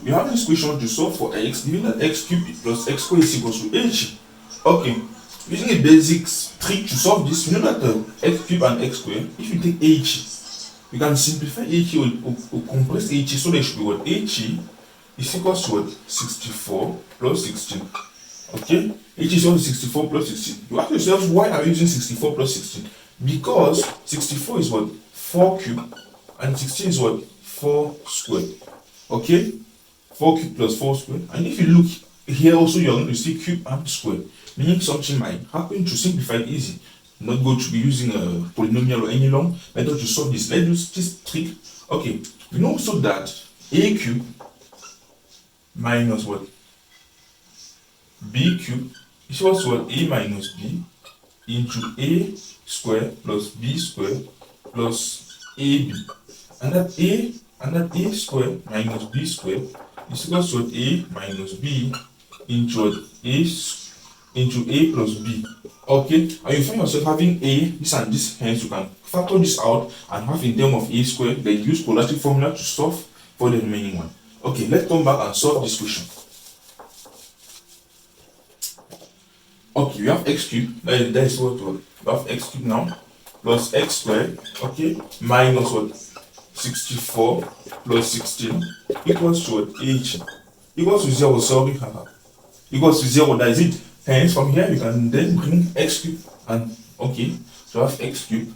we have this question to solve for x, given that x cubed plus x squared is equals to h. Okay, using a basic trick to solve this, you know that x cubed and x squared, if you take h, we can simplify h or compress h so that it should be what? H is equals to what? 64 plus 16. Okay, h is equal to 64 plus 16. You ask yourself, why are we using 64 plus 16? Because 64 is what? 4 cubed and 16 is what? 4 squared. Okay, 4 cubed plus 4 squared. And if you look here also, you're going to see cube and square, meaning something might happen. To simplify it easy, not going to be using a polynomial or any long method to solve this. Let's use this trick. Okay, we know also that a cubed minus what? B cubed is equals to what? A minus b into a squared plus b squared plus ab. And that a squared minus b squared is equals to a minus b into a plus b. Okay, and you find yourself having a, this and this, hence you can factor this out and have in terms of a squared, then use quadratic formula to solve for the remaining one. Okay, let's come back and solve this question. Okay, we have x cubed, that is what we have x cubed now, plus x squared, okay, minus what? 64 plus 16 equals to what? H equals to 0, sorry, equals to 0, that is it. Hence, from here, we can then bring x cubed and, okay, so I have x cubed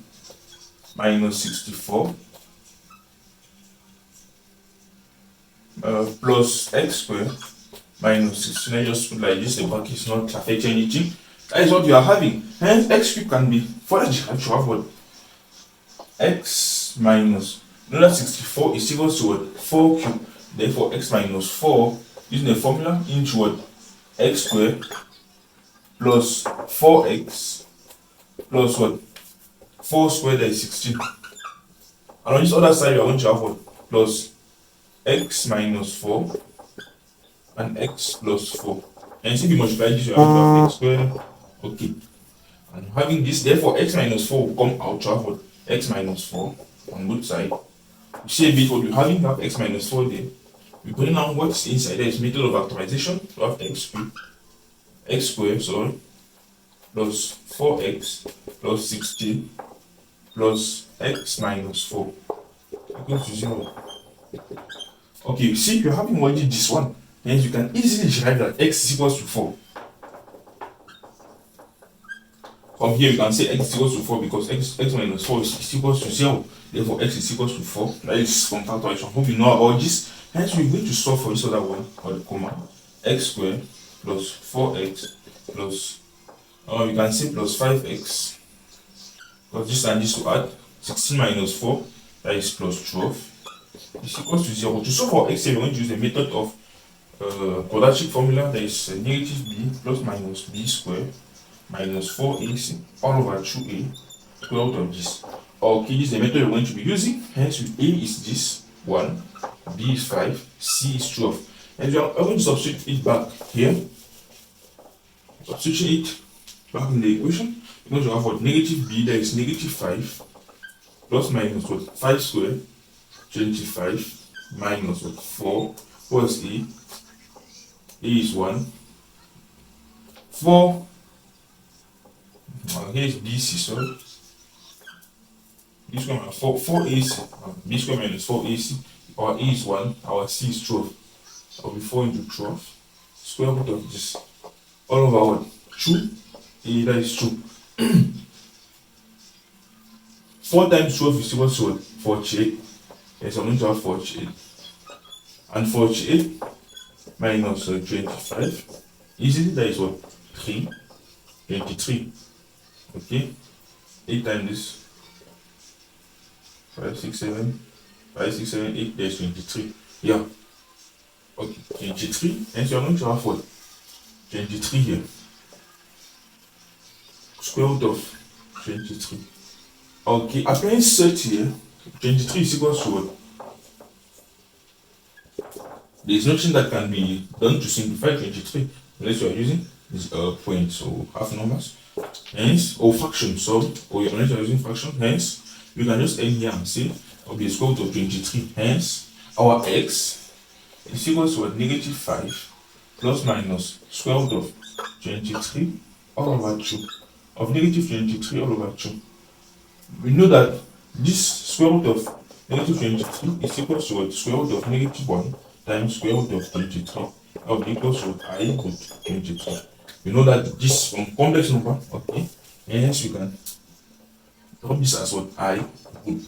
minus 64 plus x squared minus 16. I just put like this, the bracket is not affecting anything. That is what you are having. Hence, x cubed can be further derived to have what? X minus, you know that 64 is equals to what? 4 cubed. Therefore, x minus 4, using the formula, into what? X squared plus 4x plus what? 4 squared, that is 16. And on this other side, you are going to have what? Plus x minus 4 and x plus 4. And if you multiply this, you are going to have x squared. Okay. And having this, therefore, x minus 4 will come out to have what? X minus 4 on both sides. You see a bit what you have x minus 4 there. We bring down what's inside. There is method of factorization. We have x squared, sorry, plus 4x plus 16 plus x minus 4 equals to 0. Okay, you see, you're having already this one, hence you can easily derive that x is equals to 4. From here, you can say x is equals to 4 because x minus 4 is equals to 0. Therefore, x is equals to 4. That is from factorization. Hope you know about this. Hence, we're going to solve for this other one, or the comma, x squared plus 4x plus, you can say plus 5x, because this and this will add 16 minus 4, that is plus 12, is equals to 0. To solve for x, we're going to use the method of quadratic formula, that is negative b plus minus b squared minus 4ac all over 2a square root of this. Okay, this is the method we're going to be using. Hence, a is this 1, b is 5, c is 12. And we are going to substitute it back here. Substitute it back in the equation. We're going to have what? Negative b, that is negative 5, plus minus what? 5 squared, 25, minus what? 4. What is a? A is 1. 4. Here is bc, sorry. B square minus 4ac. B square minus 4ac. Our a is 1, our c is 12. That will be 4 into 12. Square root of this. All over what? 2. A, that is 2. 4 times 12 is equal to what? 48. Yes, I'm going to have 48. And 48 minus 25. Easily, that is what? 3. 23. Okay? 8 times this. 5, 6, 7. 5, 6, 7, 8. There's 23. Yeah. Okay. 23. And so you're going to have what? 23 here. Square root of 23. Okay. Applying set here. 23 is equal to what? There is nothing that can be done to simplify 23 unless you are using this points or half numbers. Hence, or fraction, so, or unless you are using fraction, hence, you can just end here and say, okay, square root of 23. Hence, our x is equals to what? Negative 5 plus minus square root of 23 all over 2 of negative 23 all over 2. We know that this square root of negative 23 is equal to what? Square root of negative 1 times square root of 23 of equals to I root 23. We know that this is complex number, okay? And hence we can drop this as what? I root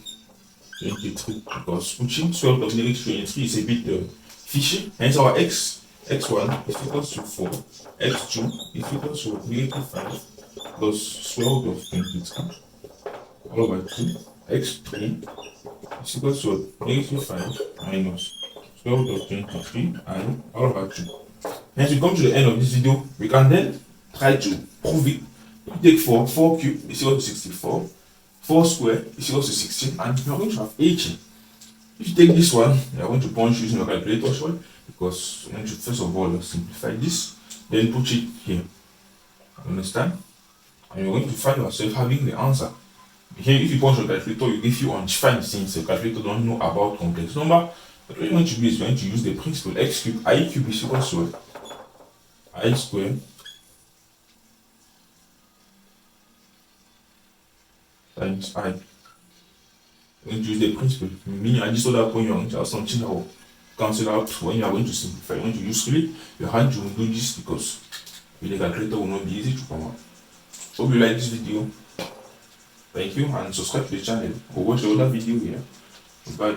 23, because putting square root of negative 23 is a bit fishy. Hence our x1 is equals to 4, x2 is equals to negative 5 plus square root of 23 all over 2, x3 is equals to negative 5 minus square root of 23 and all over 2. Hence we come to the end of this video. We can then try to prove it. If you take 4 cubed is equal to 64, 4 square is equal to 16, and we are going to have 18. If you take this one, you are going to punch using your calculator, sure, because you want to first of all simplify this, then put it here. Understand? And you're going to find yourself having the answer. Here, if you punch your calculator, you give you undefined things. The calculator don't know about complex number. But what you're going to do is you're going to use the principle x cubed, I cubed is equal to I squared times I. You're going to use the principle. Meaning, I just saw that point you're going to have something that will cancel out when you are going to simplify. You're going to use really your hand to do this, because with the calculator will not be easy to come out. Hope you like this video. Thank you, and subscribe to the channel or watch the other video here. Bye.